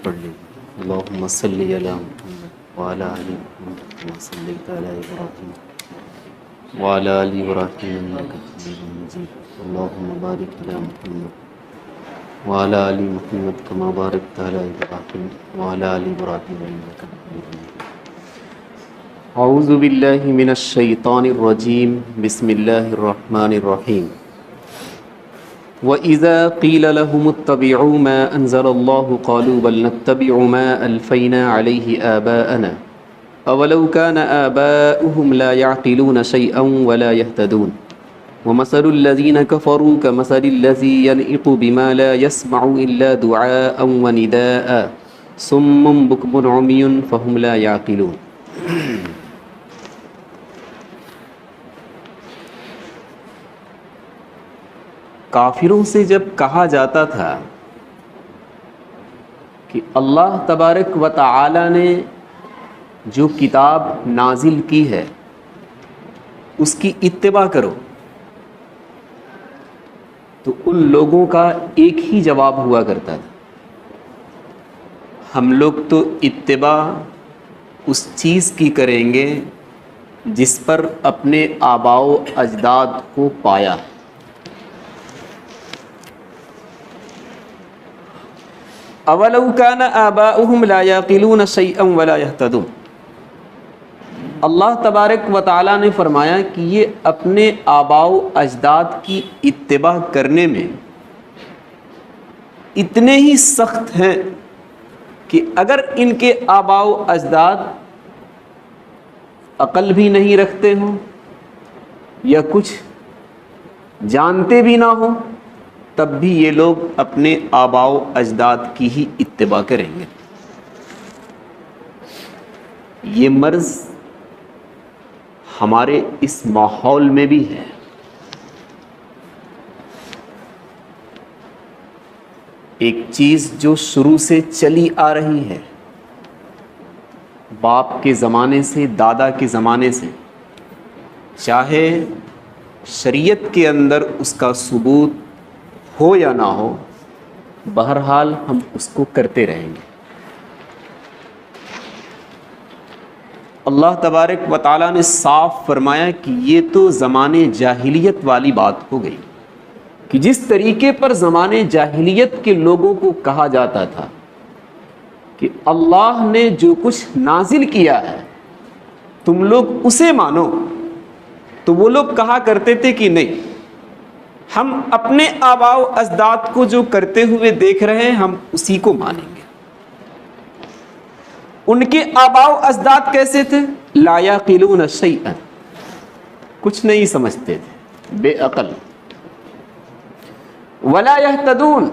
پڑھ لیں. اللہم صلی علی محمد وعلی آل محمد کما صلیت علی ابراہیم وعلی آل ابراہیم انک حمید مجید. اللہم بارک علی محمد وعلی آل محمد کما بارکت علی ابراہیم وعلی آل ابراہیم انک حمید مجید. اعوذ باللہ من الشیطان الرجیم. بسم اللہ الرحمن الرحیم. وَإِذَا قِيلَ لَهُمُ اتَّبِعُوا مَا أَنزَلَ اللَّهُ قَالُوا بَلْ نَتَّبِعُ مَا أَلْفَيْنَا عَلَيْهِ آبَاءَنَا أَوَلَوْ كَانَ آبَاؤُهُمْ لَا يَعْقِلُونَ شَيْئًا وَلَا يَهْتَدُونَ وَمَثَلُ الَّذِينَ كَفَرُوا كَمَثَلِ الَّذِي يَنْعِقُ بِمَا لَا يَسْمَعُ إِلَّا دُعَاءً وَنِدَاءً صُمٌّ بُكْمٌ عُمْيٌ فَهُمْ لَا يَعْقِلُونَ. کافروں سے جب کہا جاتا تھا کہ اللہ تبارک و تعالی نے جو کتاب نازل کی ہے اس کی اتباع کرو، تو ان لوگوں کا ایک ہی جواب ہوا کرتا تھا، ہم لوگ تو اتباع اس چیز کی کریں گے جس پر اپنے آباء و اجداد کو پایا. اولو کان آباؤہم لا یعقلون شیئا ولا یہتدون. اللہ تبارک و تعالیٰ نے فرمایا کہ یہ اپنے آباء و اجداد کی اتباع کرنے میں اتنے ہی سخت ہیں کہ اگر ان کے آباء و اجداد عقل بھی نہیں رکھتے ہوں یا کچھ جانتے بھی نہ ہوں تب بھی یہ لوگ اپنے آباء و اجداد کی ہی اتباع کریں گے. یہ مرض ہمارے اس ماحول میں بھی ہے. ایک چیز جو شروع سے چلی آ رہی ہے، باپ کے زمانے سے، دادا کے زمانے سے، چاہے شریعت کے اندر اس کا ثبوت ہو یا نہ ہو، بہرحال ہم اس کو کرتے رہیں گے. اللہ تبارک و تعالیٰ نے صاف فرمایا کہ یہ تو زمانے جاہلیت والی بات ہو گئی کہ جس طریقے پر زمانے جاہلیت کے لوگوں کو کہا جاتا تھا کہ اللہ نے جو کچھ نازل کیا ہے تم لوگ اسے مانو، تو وہ لوگ کہا کرتے تھے کہ نہیں، ہم اپنے آباء و اجداد کو جو کرتے ہوئے دیکھ رہے ہیں ہم اسی کو مانیں گے. ان کے آباء و اجداد کیسے تھے؟ لا یعقلون شیئا، کچھ نہیں سمجھتے تھے، بے عقل. ولا یہتدون،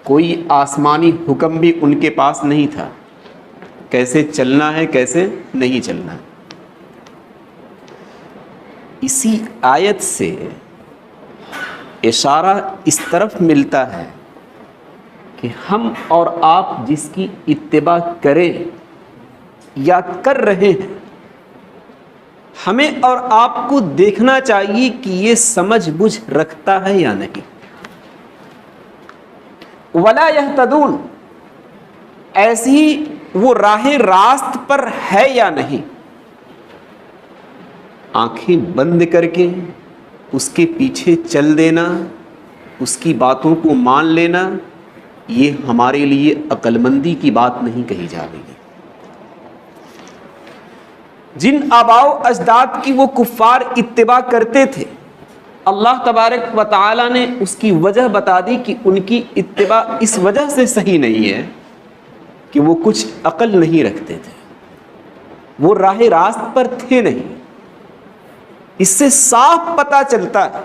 کوئی آسمانی حکم بھی ان کے پاس نہیں تھا، کیسے چلنا ہے کیسے نہیں چلنا ہے. اسی آیت سے اشارہ اس طرف ملتا ہے کہ ہم اور آپ جس کی اتباع کریں یا کر رہے ہیں، ہمیں اور آپ کو دیکھنا چاہیے کہ یہ سمجھ بوجھ رکھتا ہے یا نہیں. ولا یہتدون، ایسی وہ راہ راست پر ہے یا نہیں. آنکھیں بند کر کے اس کے پیچھے چل دینا، اس کی باتوں کو مان لینا، یہ ہمارے لیے عقل مندی کی بات نہیں کہی جا رہی. جن آباء و اجداد کی وہ کفار اتباع کرتے تھے، اللہ تبارک و تعالی نے اس کی وجہ بتا دی کہ ان کی اتباع اس وجہ سے صحیح نہیں ہے کہ وہ کچھ عقل نہیں رکھتے تھے، وہ راہ راست پر تھے نہیں. اس سے صاف پتہ چلتا ہے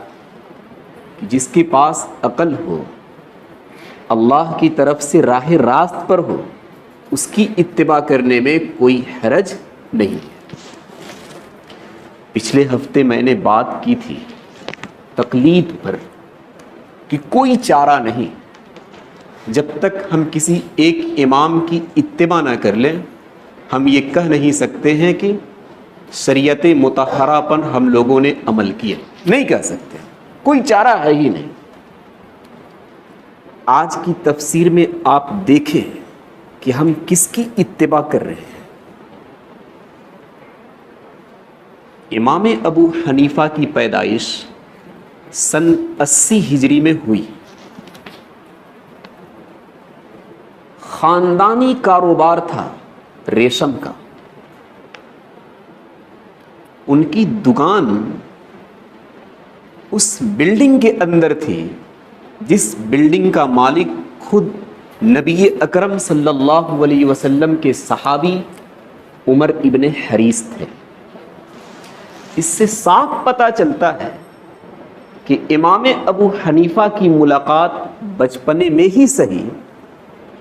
کہ جس کے پاس عقل ہو، اللہ کی طرف سے راہ راست پر ہو، اس کی اتباع کرنے میں کوئی حرج نہیں ہے. پچھلے ہفتے میں نے بات کی تھی تقلید پر کہ کوئی چارہ نہیں، جب تک ہم کسی ایک امام کی اتباع نہ کر لیں ہم یہ کہہ نہیں سکتے ہیں کہ شریعت مطہرہ پر ہم لوگوں نے عمل کیا. نہیں کہہ سکتے، کوئی چارہ ہے ہی نہیں. آج کی تفسیر میں آپ دیکھیں کہ ہم کس کی اتباع کر رہے ہیں۔ امام ابو حنیفہ کی پیدائش سن 80 ہجری میں ہوئی۔ خاندانی کاروبار تھا ریشم کا۔ ان کی دکان اس بلڈنگ کے اندر تھی جس بلڈنگ کا مالک خود نبی اکرم صلی اللہ علیہ وسلم کے صحابی عمر ابن حریث تھے۔ اس سے صاف پتہ چلتا ہے کہ امام ابو حنیفہ کی ملاقات بچپنے میں ہی صحیح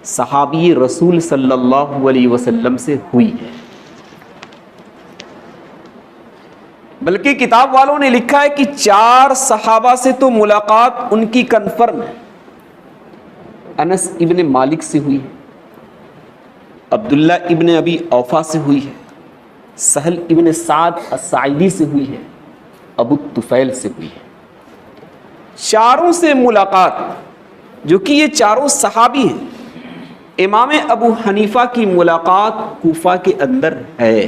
صحابی رسول صلی اللہ علیہ وسلم سے ہوئی ہے۔ بلکہ کتاب والوں نے لکھا ہے کہ 4 صحابہ سے تو ملاقات ان کی کنفرم ہے۔ انس ابن مالک سے ہوئی ہے، عبداللہ ابن ابی اوفا سے ہوئی ہے، سہل ابن سعد الساعدی سے ہوئی ہے، ابو طفیل سے ہوئی ہے۔ 4 سے ملاقات، جو کہ یہ 4 صحابی ہیں۔ امام ابو حنیفہ کی ملاقات کوفہ کے اندر ہے۔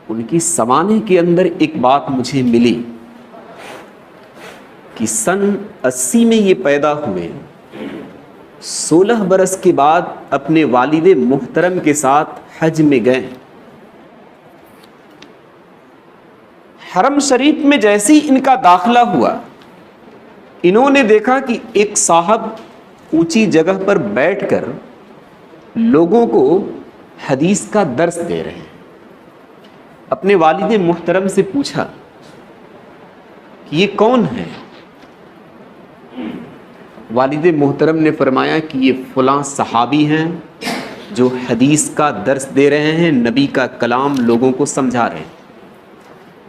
ان کی سوانح کے اندر ایک بات مجھے ملی کہ سن 80 میں یہ پیدا ہوئے، 16 برس کے بعد اپنے والد محترم کے ساتھ حج میں گئے۔ حرم شریف میں جیسے ہی ان کا داخلہ ہوا، انہوں نے دیکھا کہ ایک صاحب اونچی جگہ پر بیٹھ کر لوگوں کو حدیث کا درس دے رہے ہیں۔ اپنے والد محترم سے پوچھا کہ یہ کون ہے؟ والد محترم نے فرمایا کہ یہ فلاں صحابی ہیں جو حدیث کا درس دے رہے ہیں، نبی کا کلام لوگوں کو سمجھا رہے ہیں۔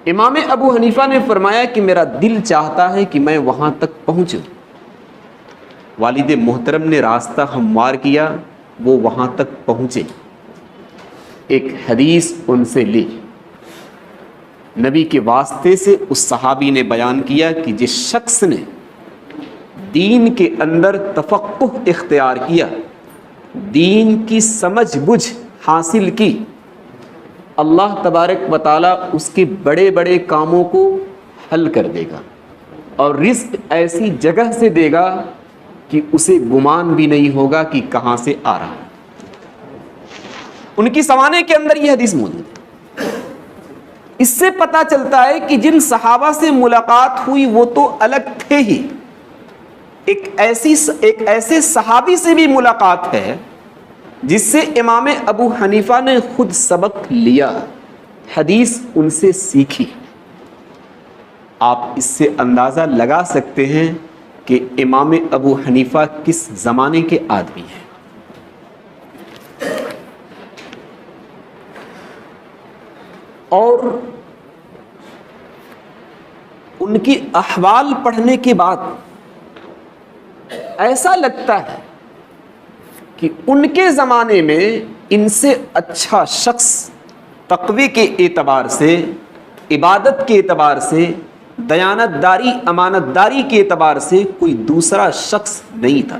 امام ابو حنیفہ نے فرمایا کہ میرا دل چاہتا ہے کہ میں وہاں تک پہنچوں۔ والد محترم نے راستہ ہموار کیا، وہ وہاں تک پہنچے، ایک حدیث ان سے لی۔ نبی کے واسطے سے اس صحابی نے بیان کیا کہ جس شخص نے دین کے اندر تفقہ اختیار کیا، دین کی سمجھ بجھ حاصل کی، اللہ تبارک و تعالیٰ اس کے بڑے بڑے کاموں کو حل کر دے گا اور رزق ایسی جگہ سے دے گا کہ اسے گمان بھی نہیں ہوگا کہ کہاں سے آ رہا ہے۔ ان کی سوانح کے اندر یہ حدیث موجود ہے۔ اس سے پتہ چلتا ہے کہ جن صحابہ سے ملاقات ہوئی وہ تو الگ تھے ہی، ایک ایسے صحابی سے بھی ملاقات ہے جس سے امام ابو حنیفہ نے خود سبق لیا، حدیث ان سے سیکھی۔ آپ اس سے اندازہ لگا سکتے ہیں کہ امام ابو حنیفہ کس زمانے کے آدمی ہیں۔ اور ان کی احوال پڑھنے کے بعد ایسا لگتا ہے کہ ان کے زمانے میں ان سے اچھا شخص تقوی کے اعتبار سے، عبادت کے اعتبار سے، دیانت داری امانت داری کے اعتبار سے کوئی دوسرا شخص نہیں تھا۔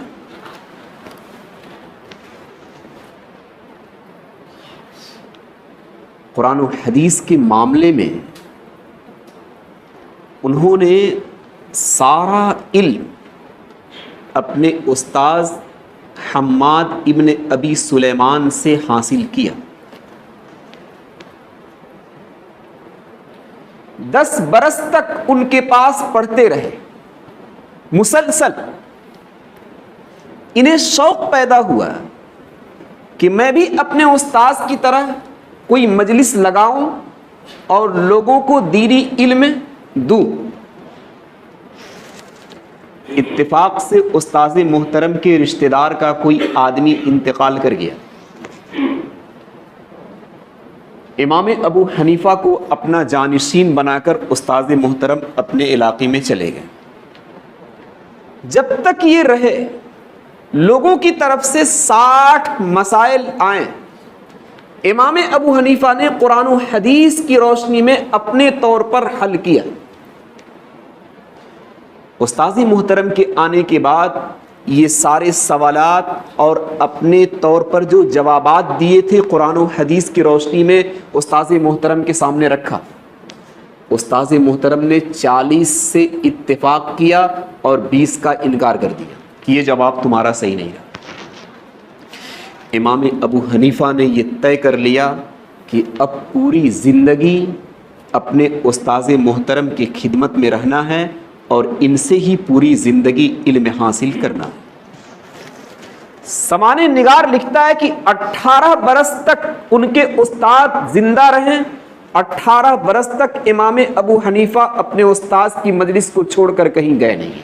قرآن و حدیث کے معاملے میں انہوں نے سارا علم اپنے استاذ حماد ابن ابی سلیمان سے حاصل کیا۔ 10 برس تک ان کے پاس پڑھتے رہے مسلسل۔ انہیں شوق پیدا ہوا کہ میں بھی اپنے استاذ کی طرح کوئی مجلس لگاؤں اور لوگوں کو دینی علم دوں۔ اتفاق سے استاذ محترم کے رشتہ دار کا کوئی آدمی انتقال کر گیا۔ امام ابو حنیفہ کو اپنا جانشین بنا کر استاذ محترم اپنے علاقے میں چلے گئے۔ جب تک یہ رہے لوگوں کی طرف سے 60 مسائل آئیں، امام ابو حنیفہ نے قرآن و حدیث کی روشنی میں اپنے طور پر حل کیا۔ استاذ محترم کے آنے کے بعد یہ سارے سوالات اور اپنے طور پر جو جوابات دیے تھے قرآن و حدیث کی روشنی میں استاذ محترم کے سامنے رکھا. استاذ محترم نے 40 سے اتفاق کیا اور 20 کا انکار کر دیا کہ یہ جواب تمہارا صحیح نہیں رہا. امام ابو حنیفہ نے یہ طے کر لیا کہ اب پوری زندگی اپنے استاذ محترم کی خدمت میں رہنا ہے اور ان سے ہی پوری زندگی علم حاصل کرنا ہے. سمانِ نگار لکھتا ہے کہ 18 برس تک ان کے استاد زندہ رہیں. 18 برس تک امام ابو حنیفہ اپنے استاذ کی مجلس کو چھوڑ کر کہیں گئے نہیں.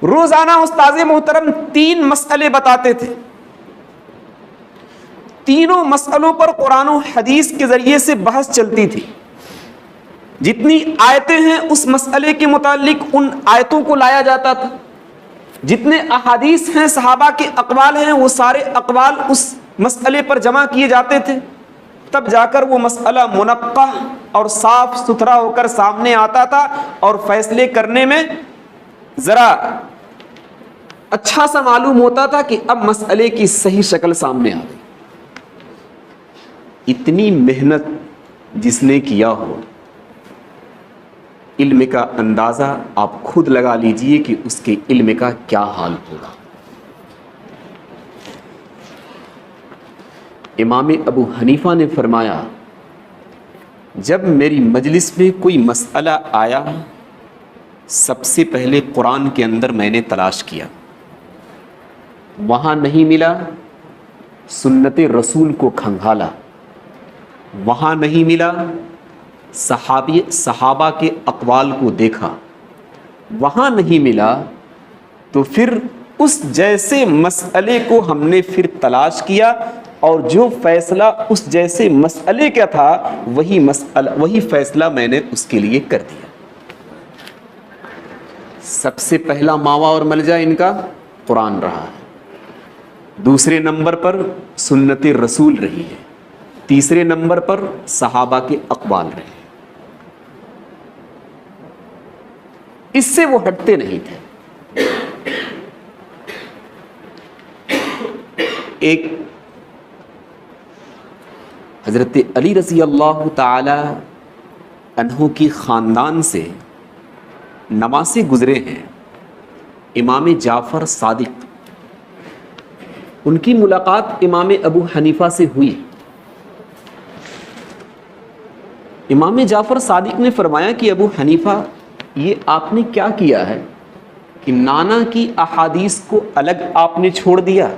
روزانہ استاذ محترم 3 مسئلے بتاتے تھے. تینوں مسئلوں پر قرآن و حدیث کے ذریعے سے بحث چلتی تھی. جتنی آیتیں ہیں اس مسئلے کے متعلق ان آیتوں کو لایا جاتا تھا. جتنے احادیث ہیں صحابہ کے اقوال ہیں وہ سارے اقوال اس مسئلے پر جمع کیے جاتے تھے. تب جا کر وہ مسئلہ منقح اور صاف ستھرا ہو کر سامنے آتا تھا اور فیصلے کرنے میں ذرا اچھا سا معلوم ہوتا تھا کہ اب مسئلے کی صحیح شکل سامنے آ گئی. اتنی محنت جس نے کیا ہو علم کا اندازہ آپ خود لگا لیجئے کہ اس کے علم کا کیا حال ہوگا. امام ابو حنیفہ نے فرمایا جب میری مجلس میں کوئی مسئلہ آیا سب سے پہلے قرآن کے اندر میں نے تلاش کیا, وہاں نہیں ملا سنت رسول کو کھنگالا, وہاں نہیں ملا صحابہ کے اقوال کو دیکھا, وہاں نہیں ملا تو پھر اس جیسے مسئلے کو ہم نے پھر تلاش کیا اور جو فیصلہ اس جیسے مسئلے کا تھا وہی فیصلہ میں نے اس کے لیے کر دیا. سب سے پہلا ماوا اور ملجا ان کا قرآن رہا ہے, دوسرے نمبر پر سنت رسول رہی ہے, تیسرے نمبر پر صحابہ کے اقوال رہے. اس سے وہ ہٹتے نہیں تھے. ایک حضرت علی رضی اللہ تعالی عنہ کی خاندان سے نواسے گزرے ہیں, امام جعفر صادق. ان کی ملاقات امام ابو حنیفہ سے ہوئی. امام جعفر صادق نے فرمایا کہ ابو حنیفہ یہ آپ نے کیا کیا ہے کہ نانا کی احادیث کو الگ آپ نے چھوڑ دیا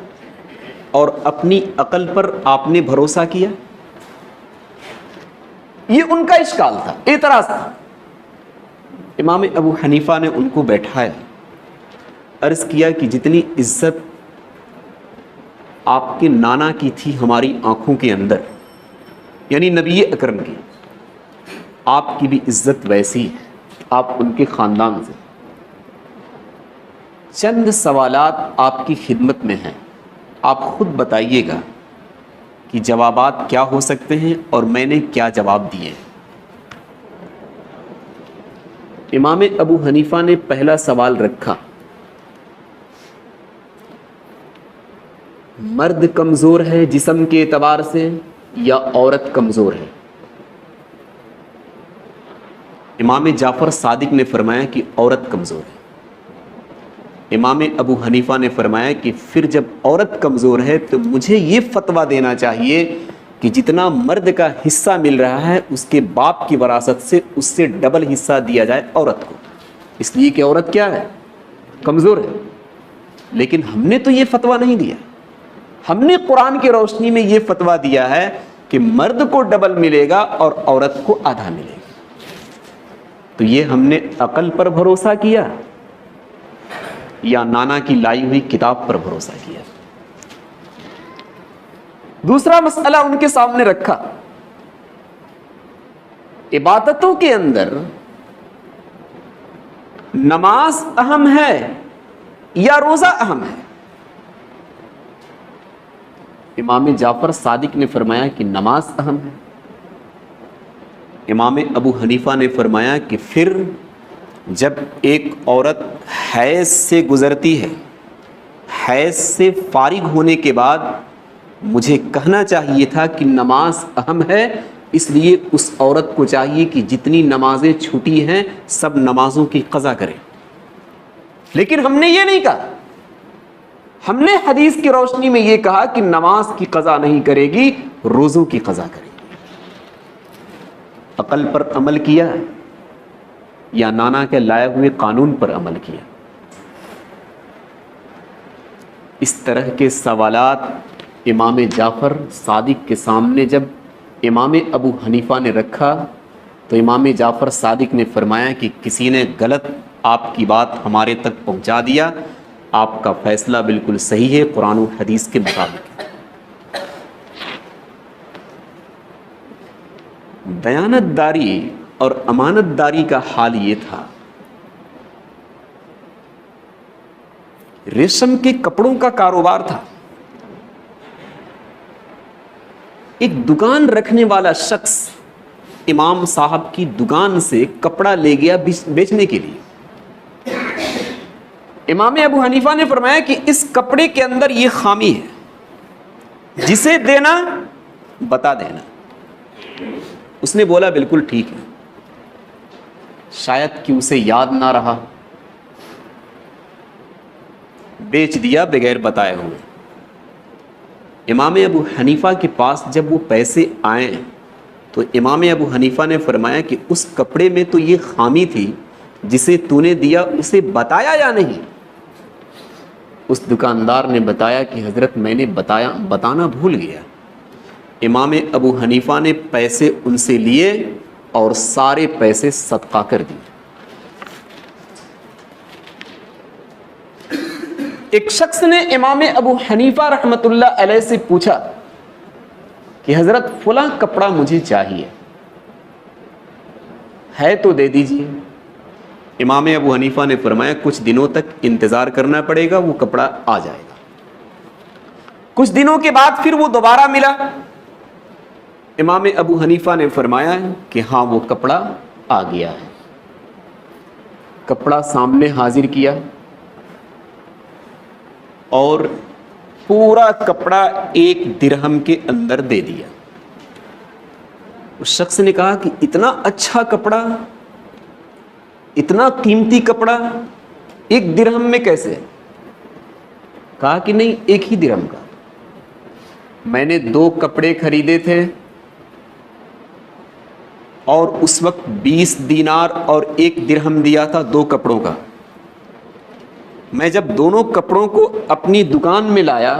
اور اپنی عقل پر آپ نے بھروسہ کیا. یہ ان کا اشکال تھا, اعتراض تھا. امام ابو حنیفہ نے ان کو بیٹھایا, عرض کیا کہ جتنی عزت آپ کے نانا کی تھی ہماری آنکھوں کے اندر, یعنی نبی اکرم کی, آپ کی بھی عزت ویسی ہے, آپ ان کے خاندان سے. چند سوالات آپ کی خدمت میں ہیں, آپ خود بتائیے گا کہ جوابات کیا ہو سکتے ہیں اور میں نے کیا جواب دیے. امام ابو حنیفہ نے پہلا سوال رکھا, مرد کمزور ہے جسم کے اعتبار سے یا عورت کمزور ہے؟ امام جعفر صادق نے فرمایا کہ عورت کمزور ہے. امام ابو حنیفہ نے فرمایا کہ پھر جب عورت کمزور ہے تو مجھے یہ فتویٰ دینا چاہیے کہ جتنا مرد کا حصہ مل رہا ہے اس کے باپ کی وراثت سے اس سے ڈبل حصہ دیا جائے عورت کو, اس لیے کہ عورت کیا ہے, کمزور ہے. لیکن ہم نے تو یہ فتویٰ نہیں دیا, ہم نے قرآن کی روشنی میں یہ فتویٰ دیا ہے کہ مرد کو ڈبل ملے گا اور عورت کو آدھا ملے گا. تو یہ ہم نے عقل پر بھروسہ کیا یا نانا کی لائی ہوئی کتاب پر بھروسہ کیا؟ دوسرا مسئلہ ان کے سامنے رکھا, عبادتوں کے اندر نماز اہم ہے یا روزہ اہم ہے؟ امام جعفر صادق نے فرمایا کہ نماز اہم ہے. امام ابو حنیفہ نے فرمایا کہ پھر جب ایک عورت حیض سے گزرتی ہے، حیض سے فارغ ہونے کے بعد مجھے کہنا چاہیے تھا کہ نماز اہم ہے، اس لیے اس عورت کو چاہیے کہ جتنی نمازیں چھوٹی ہیں سب نمازوں کی قضا کرے، لیکن ہم نے یہ نہیں کہا۔ ہم نے حدیث کی روشنی میں یہ کہا کہ نماز کی قضا نہیں کرے گی، روزوں کی قضا کرے گی۔ عقل پر عمل کیا یا نانا کے لائے ہوئے قانون پر عمل کیا؟ اس طرح کے سوالات امام جعفر صادق کے سامنے جب امام ابو حنیفہ نے رکھا تو امام جعفر صادق نے فرمایا کہ کسی نے غلط آپ کی بات ہمارے تک پہنچا دیا، آپ کا فیصلہ بالکل صحیح ہے، قرآن و حدیث کے مطابق۔ دیانت داری اور امانت داری کا حال یہ تھا، ریشم کے کپڑوں کا کاروبار تھا۔ ایک دکان رکھنے والا شخص امام صاحب کی دکان سے کپڑا لے گیا بیچنے کے لیے۔ امام ابو حنیفہ نے فرمایا کہ اس کپڑے کے اندر یہ خامی ہے، جسے دینا بتا دینا۔ اس نے بولا بالکل ٹھیک ہے، شاید کہ اسے یاد نہ رہا، بیچ دیا بغیر بتائے ہوئے۔ امام ابو حنیفہ کے پاس جب وہ پیسے آئے تو امام ابو حنیفہ نے فرمایا کہ اس کپڑے میں تو یہ خامی تھی، جسے تو نے دیا اسے بتایا یا نہیں؟ اس دکاندار نے بتایا کہ حضرت میں نے بتانا بھول گیا۔ امام ابو حنیفہ نے پیسے ان سے لیے اور سارے پیسے صدقہ کر دیے۔ ایک شخص نے امام ابو حنیفہ رحمۃ اللہ علیہ سے پوچھا کہ حضرت فلاں کپڑا مجھے چاہیے، ہے تو دے دیجیے۔ امام ابو حنیفہ نے فرمایا کچھ دنوں تک انتظار کرنا پڑے گا، وہ کپڑا آ جائے گا۔ کچھ دنوں کے بعد پھر وہ دوبارہ ملا۔ امام ابو حنیفہ نے فرمایا کہ ہاں وہ کپڑا آ گیا ہے۔ کپڑا سامنے حاضر کیا اور پورا کپڑا 1 درہم کے اندر دے دیا۔ اس شخص نے کہا کہ اتنا اچھا کپڑا، اتنا قیمتی کپڑا 1 درہم میں کیسے؟ کہا کہ نہیں، 1 ہی درہم کا۔ میں نے 2 کپڑے خریدے تھے اور اس وقت 20 دینار اور 1 درہم دیا تھا 2 کپڑوں کا۔ میں جب دونوں کپڑوں کو اپنی دکان میں لایا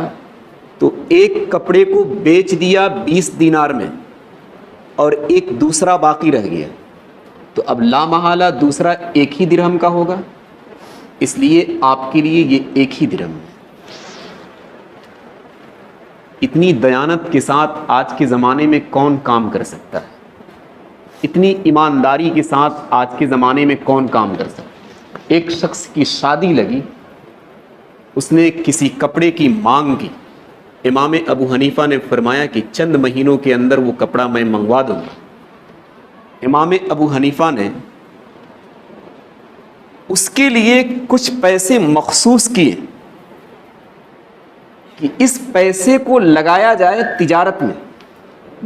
تو ایک کپڑے کو بیچ دیا 20 دینار میں اور ایک دوسرا باقی رہ گیا، تو اب لامحالہ دوسرا 1 ہی درہم کا ہوگا، اس لیے آپ کے لیے یہ 1 ہی درہم ہے۔ اتنی دیانت کے ساتھ آج کے زمانے میں کون کام کر سکتا ہے؟ اتنی ایمانداری کے ساتھ آج کے زمانے میں کون کام کر سکتا ہے؟ ایک شخص کی شادی لگی، اس نے کسی کپڑے کی مانگ کی، امام ابو حنیفہ نے فرمایا کہ چند مہینوں کے اندر وہ کپڑا میں منگوا دوں گا۔ امام ابو حنیفہ نے اس کے لیے کچھ پیسے مخصوص کیے کہ اس پیسے کو لگایا جائے تجارت میں،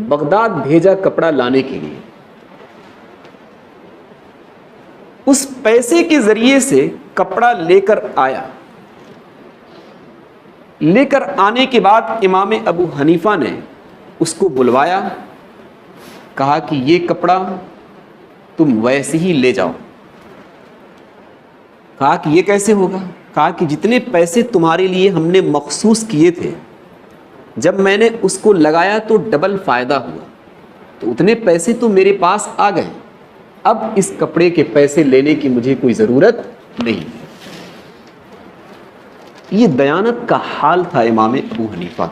بغداد بھیجا کپڑا لانے کے لیے۔ اس پیسے کے ذریعے سے کپڑا لے کر آیا۔ لے کر آنے کے بعد امام ابو حنیفہ نے اس کو بلوایا، کہا کہ یہ کپڑا تم ویسے ہی لے جاؤ۔ کہا کہ یہ کیسے ہوگا؟ کہا کہ جتنے پیسے تمہارے لیے ہم نے مخصوص کیے تھے، جب میں نے اس کو لگایا تو ڈبل فائدہ ہوا، تو اتنے پیسے تو میرے پاس آ گئے، اب اس کپڑے کے پیسے لینے کی مجھے کوئی ضرورت نہیں۔ یہ دیانت کا حال تھا امام ابو حنیفہ۔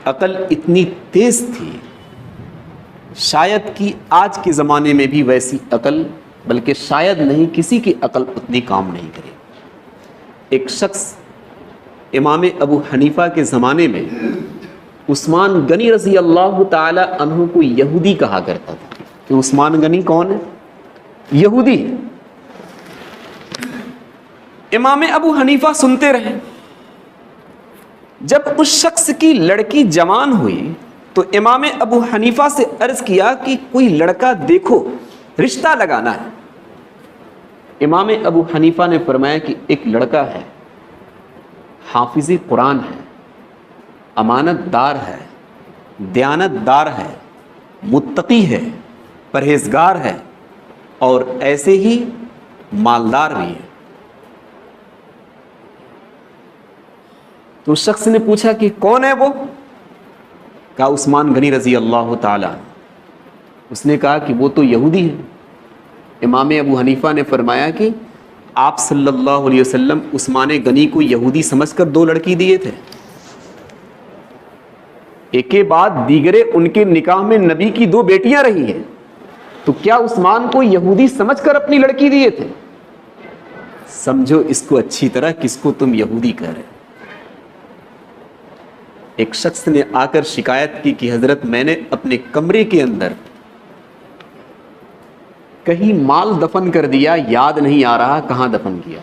عقل اتنی تیز تھی، شاید کہ آج کے زمانے میں بھی ویسی عقل، بلکہ شاید نہیں کسی کی عقل اتنی کام نہیں کرے۔ ایک شخص امام ابو حنیفہ کے زمانے میں عثمان غنی رضی اللہ تعالی عنہ کو یہودی کہا کرتا تھا کہ عثمان غنی کون ہے؟ یہودی ہے۔ امام ابو حنیفہ سنتے رہے۔ جب اس شخص کی لڑکی جوان ہوئی تو امام ابو حنیفہ سے عرض کیا کہ کوئی لڑکا دیکھو، رشتہ لگانا ہے۔ امام ابو حنیفہ نے فرمایا کہ ایک لڑکا ہے، حافظ قرآن ہے، امانت دار ہے، دیانت دار ہے، متقی ہے، پرہیزگار ہے اور ایسے ہی مالدار بھی ہے۔ تو اس شخص نے پوچھا کہ کون ہے وہ؟ کہا عثمان غنی رضی اللہ تعالی۔ اس نے کہا کہ وہ تو یہودی ہے۔ امام ابو حنیفہ نے فرمایا کہ آپ صلی اللہ علیہ وسلم عثمان غنی کو یہودی سمجھ کر 2 لڑکی دیے تھے، ایک کے بعد دیگرے ان کے نکاح میں نبی کی 2 بیٹیاں رہی ہیں، تو کیا عثمان کو یہودی سمجھ کر اپنی لڑکی دیے تھے؟ سمجھو اس کو اچھی طرح کس کو تم یہودی کہہ رہے۔ ایک شخص نے آ کر شکایت کی کہ حضرت میں نے اپنے کمرے کے اندر کہیں مال دفن کر دیا، یاد نہیں آ رہا کہاں دفن کیا۔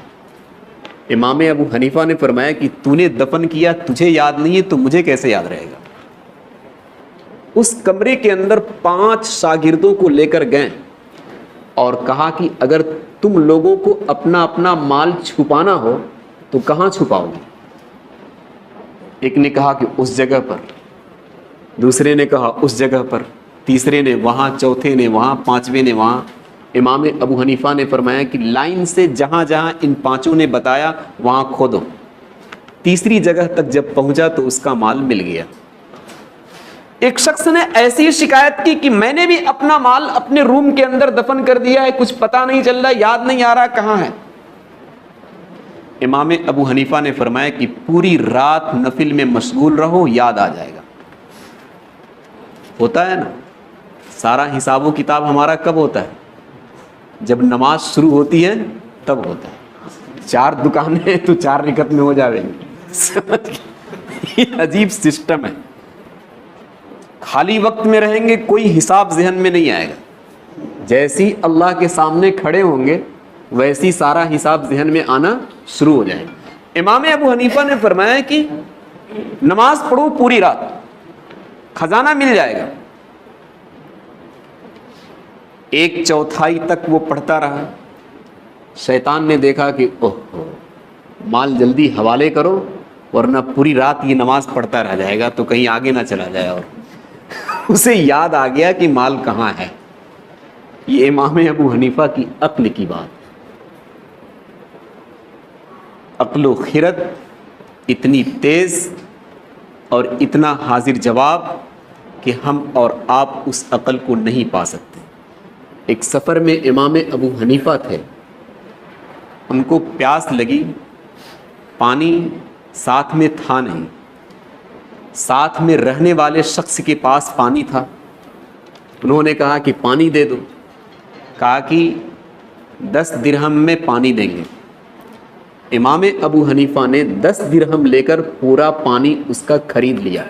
امام ابو حنیفہ نے فرمایا کہ تو نے دفن کیا، تجھے یاد نہیں ہے تو مجھے کیسے یاد رہے گا؟ اس کمرے کے اندر 5 شاگردوں کو لے کر گئے اور کہا کہ اگر تم لوگوں کو اپنا اپنا مال چھپانا ہو تو کہاں چھپاؤ گے؟ ایک نے کہا کہ اس جگہ پر، دوسرے نے کہا اس جگہ پر، تیسرے نے وہاں، چوتھے نے وہاں، 5ویں نے وہاں۔ امام ابو حنیفہ نے فرمایا کہ لائن سے جہاں جہاں ان 5 نے بتایا وہاں کھودو۔ تیسری جگہ تک جب پہنچا تو اس کا مال مل گیا۔ ایک شخص نے ایسی شکایت کی کہ میں نے بھی اپنا مال اپنے روم کے اندر دفن کر دیا ہے، کچھ پتہ نہیں چل رہا، یاد نہیں آ رہا کہاں ہے۔ امام ابو حنیفہ نے فرمایا کہ پوری رات نفل میں مشغول رہو، یاد آ جائے گا۔ ہوتا ہے نا، سارا حساب و کتاب ہمارا کب ہوتا ہے؟ جب نماز شروع ہوتی ہے تب ہوتا ہے۔ 4 دکانیں تو 4 رکعت میں ہو جاویں گی۔ یہ عجیب سسٹم ہے۔ خالی وقت میں رہیں گے کوئی حساب ذہن میں نہیں آئے گا، جیسی اللہ کے سامنے کھڑے ہوں گے ویسی سارا حساب ذہن میں آنا شروع ہو جائے گا۔ امام ابو حنیفہ نے فرمایا کہ نماز پڑھو پوری رات، خزانہ مل جائے گا۔ 1/4 تک وہ پڑھتا رہا۔ شیطان نے دیکھا کہ اوہ مال جلدی حوالے کرو ورنہ پوری رات یہ نماز پڑھتا رہ جائے گا تو کہیں آگے نہ چلا جائے، اور اسے یاد آ گیا کہ مال کہاں ہے۔ یہ امام ابو حنیفہ کی عقل کی بات، عقل و خرد اتنی تیز اور اتنا حاضر جواب کہ ہم اور آپ اس عقل کو نہیں پا سکتے۔ ایک سفر میں امام ابو حنیفہ تھے، ان کو پیاس لگی، پانی ساتھ میں تھا نہیں، ساتھ میں رہنے والے شخص کے پاس پانی تھا۔ انہوں نے کہا کہ پانی دے دو، کہا کہ 10 درہم میں پانی دیں گے۔ امام ابو حنیفہ نے 10 درہم لے کر پورا پانی اس کا خرید لیا۔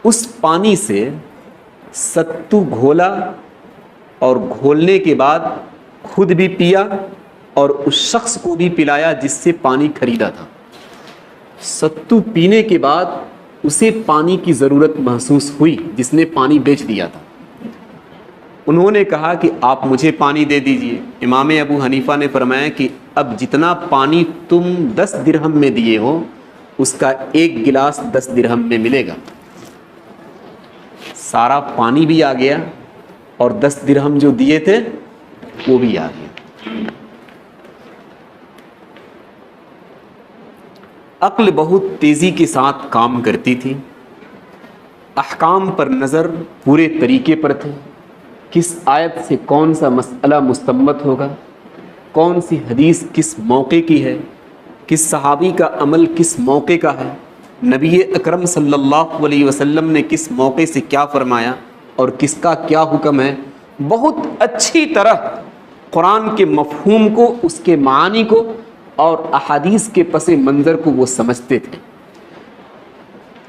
اس پانی سے ستو گھولا اور گھولنے کے بعد خود بھی پیا اور اس شخص کو بھی پلایا جس سے پانی خریدا تھا۔ ستو پینے کے بعد اسے پانی کی ضرورت محسوس ہوئی جس نے پانی بیچ دیا تھا۔ انہوں نے کہا کہ آپ مجھے پانی دے دیجئے۔ امام ابو حنیفہ نے فرمایا کہ اب جتنا پانی تم 10 درہم میں دیے ہو اس کا 1 گلاس 10 درہم میں ملے گا۔ سارا پانی بھی آ گیا اور 10 درہم جو دیے تھے وہ بھی آ گیا۔ عقل بہت تیزی کے ساتھ کام کرتی تھی، احکام پر نظر پورے طریقے پر تھے، کس آیت سے کون سا مسئلہ مستنبط ہوگا، کون سی حدیث کس موقع کی ہے، کس صحابی کا عمل کس موقع کا ہے، نبی اکرم صلی اللہ علیہ وسلم نے کس موقع سے کیا فرمایا اور کس کا کیا حکم ہے، بہت اچھی طرح قرآن کے مفہوم کو، اس کے معانی کو اور احادیث کے پس منظر کو وہ سمجھتے تھے۔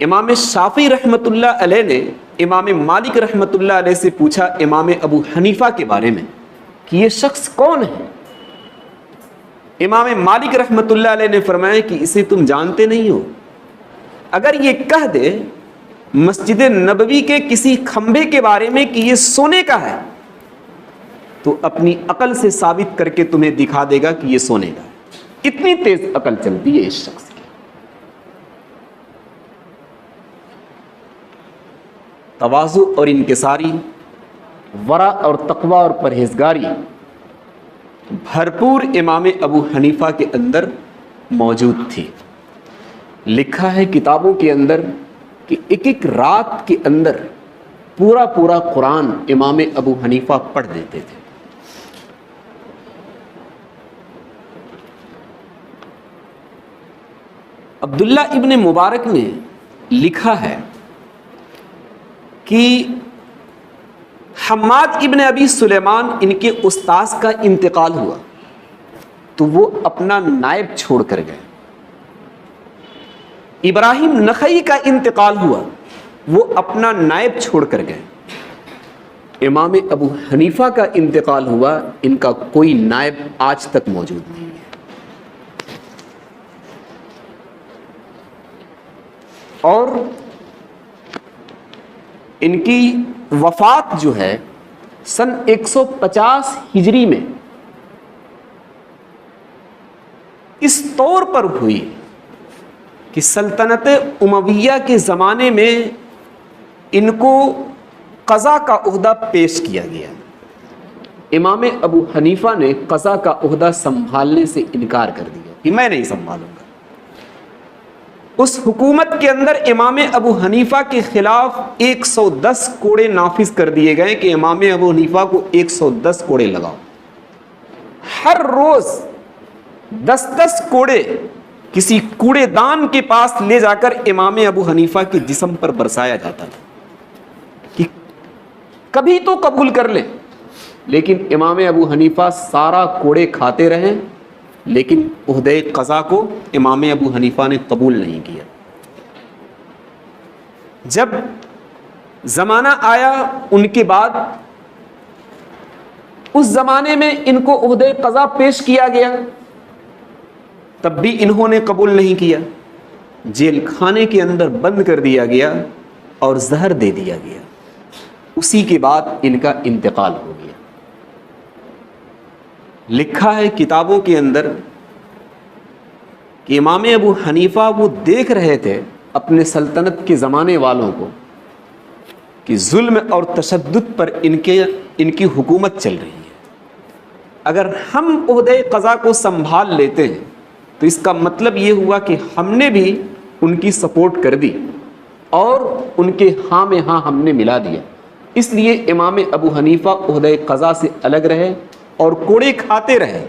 امام شافعی رحمۃ اللہ علیہ نے امام مالک رحمۃ اللہ علیہ سے پوچھا امام ابو حنیفہ کے بارے میں کہ یہ شخص کون ہے؟ امام مالک رحمۃ اللہ علیہ نے فرمایا کہ اسے تم جانتے نہیں ہو، اگر یہ کہہ دے مسجد نبوی کے کسی کھمبے کے بارے میں کہ یہ سونے کا ہے تو اپنی عقل سے ثابت کر کے تمہیں دکھا دے گا کہ یہ سونے کا ہے۔ اتنی تیز عقل چلتی ہے اس شخص کی۔ تواضع اور انکساری، ورع اور تقوی اور پرہیزگاری بھرپور امام ابو حنیفہ کے اندر موجود تھی۔ لکھا ہے کتابوں کے اندر کہ ایک ایک رات کے اندر پورا پورا قرآن امام ابو حنیفہ پڑھ دیتے تھے۔ عبداللہ ابن مبارک نے لکھا ہے کہ حماد ابن ابی سلیمان ان کے استاذ کا انتقال ہوا تو وہ اپنا نائب چھوڑ کر گئے۔ ابراہیم نخعی کا انتقال ہوا، وہ اپنا نائب چھوڑ کر گئے۔ امام ابو حنیفہ کا انتقال ہوا، ان کا کوئی نائب آج تک موجود نہیں ہے۔ اور ان کی وفات جو ہے سن 150 ہجری میں اس طور پر ہوئی کہ سلطنت امویہ کے زمانے میں ان کو قضا کا عہدہ پیش کیا گیا۔ امام ابو حنیفہ نے قضا کا عہدہ سنبھالنے سے انکار کر دیا کہ میں نہیں سنبھالوں گا۔ اس حکومت کے اندر امام ابو حنیفہ کے خلاف 110 کوڑے نافذ کر دیے گئے کہ امام ابو حنیفہ کو 110 کوڑے لگاؤ۔ ہر روز 10 کوڑے کسی کوڑے دان کے پاس لے جا کر امام ابو حنیفہ کے جسم پر برسایا جاتا تھا کہ کبھی تو قبول کر لیں، لیکن امام ابو حنیفہ سارا کوڑے کھاتے رہے، لیکن عہدہ قضا کو امام ابو حنیفہ نے قبول نہیں کیا۔ جب زمانہ آیا ان کے بعد، اس زمانے میں ان کو عہدہ قضا پیش کیا گیا، تب بھی انہوں نے قبول نہیں کیا۔ جیل خانے کے اندر بند کر دیا گیا اور زہر دے دیا گیا۔ اسی کے بعد ان کا انتقال ہو گیا۔ لکھا ہے کتابوں کے اندر کہ امام ابو حنیفہ وہ دیکھ رہے تھے اپنے سلطنت کے زمانے والوں کو کہ ظلم اور تشدد پر ان کی حکومت چل رہی ہے۔ اگر ہم عہدہ قضا کو سنبھال لیتے ہیں تو اس کا مطلب یہ ہوا کہ ہم نے بھی ان کی سپورٹ کر دی اور ان کے ہاں میں ہاں ہم نے ملا دیا۔ اس لیے امام ابو حنیفہ عہدہ قضا سے الگ رہے اور کوڑے کھاتے رہے،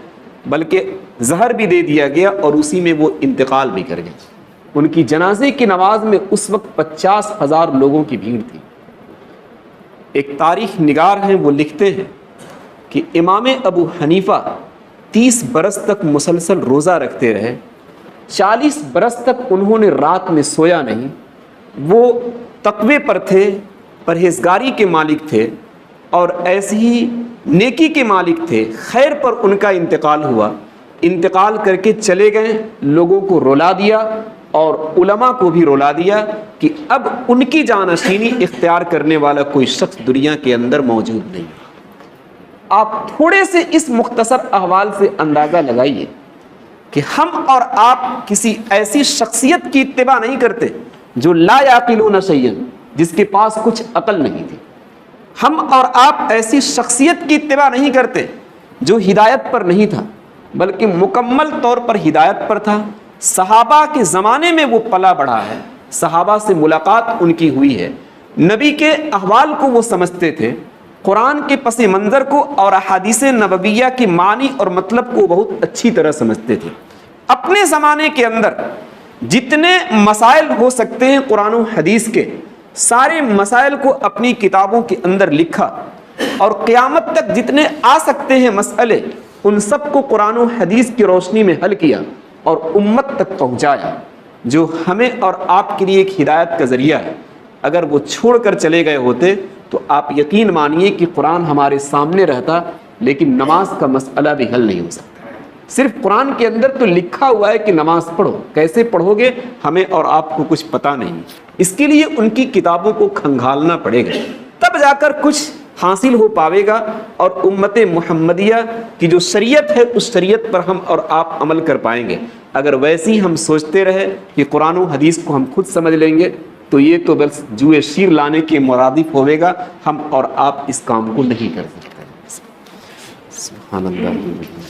بلکہ زہر بھی دے دیا گیا اور اسی میں وہ انتقال بھی کر گئے۔ ان کی جنازے کی نماز میں اس وقت 50,000 لوگوں کی بھیڑ تھی۔ ایک تاریخ نگار ہیں، وہ لکھتے ہیں کہ امام ابو حنیفہ 30 برس تک مسلسل روزہ رکھتے رہے، 40 برس تک انہوں نے رات میں سویا نہیں۔ وہ تقوی پر تھے، پرہیزگاری کے مالک تھے اور ایسی ہی نیکی کے مالک تھے۔ خیر پر ان کا انتقال ہوا، انتقال کر کے چلے گئے، لوگوں کو رلا دیا اور علماء کو بھی رلا دیا کہ اب ان کی جانشینی اختیار کرنے والا کوئی شخص دنیا کے اندر موجود نہیں۔ آپ تھوڑے سے اس مختصر احوال سے اندازہ لگائیے کہ ہم اور آپ کسی ایسی شخصیت کی اتباع نہیں کرتے جو لا یعقلون شیئا، جس کے پاس کچھ عقل نہیں تھی۔ ہم اور آپ ایسی شخصیت کی اتباع نہیں کرتے جو ہدایت پر نہیں تھا، بلکہ مکمل طور پر ہدایت پر تھا۔ صحابہ کے زمانے میں وہ پلا بڑھا ہے، صحابہ سے ملاقات ان کی ہوئی ہے، نبی کے احوال کو وہ سمجھتے تھے، قرآن کے پس منظر کو اور احادیث نبویہ کے معنی اور مطلب کو بہت اچھی طرح سمجھتے تھے۔ اپنے زمانے کے اندر جتنے مسائل ہو سکتے ہیں قرآن و حدیث کے، سارے مسائل کو اپنی کتابوں کے اندر لکھا، اور قیامت تک جتنے آ سکتے ہیں مسئلے، ان سب کو قرآن و حدیث کی روشنی میں حل کیا اور امت تک پہنچایا۔ جو ہمیں اور آپ کے لیے ایک ہدایت کا ذریعہ ہے، اگر وہ چھوڑ کر چلے گئے ہوتے تو آپ یقین مانیے کہ قرآن ہمارے سامنے رہتا، لیکن نماز کا مسئلہ بھی حل نہیں ہو سکتا۔ صرف قرآن کے اندر تو لکھا ہوا ہے کہ نماز پڑھو، کیسے پڑھو گے ہمیں اور آپ کو کچھ پتہ نہیں، اس کے لیے ان کی کتابوں کو کھنگالنا پڑے گا، تب جا کر کچھ حاصل ہو پاوے گا، اور امت محمدیہ کی جو شریعت ہے اس شریعت پر ہم اور آپ عمل کر پائیں گے۔ اگر ویسی ہم سوچتے رہے کہ قرآن و حدیث کو ہم خود سمجھ لیں گے تو یہ تو بس جوئے شیر لانے کے مرادف ہوئے گا، ہم اور آپ اس کام کو نہیں کر سکتے۔ سبحان اللہ۔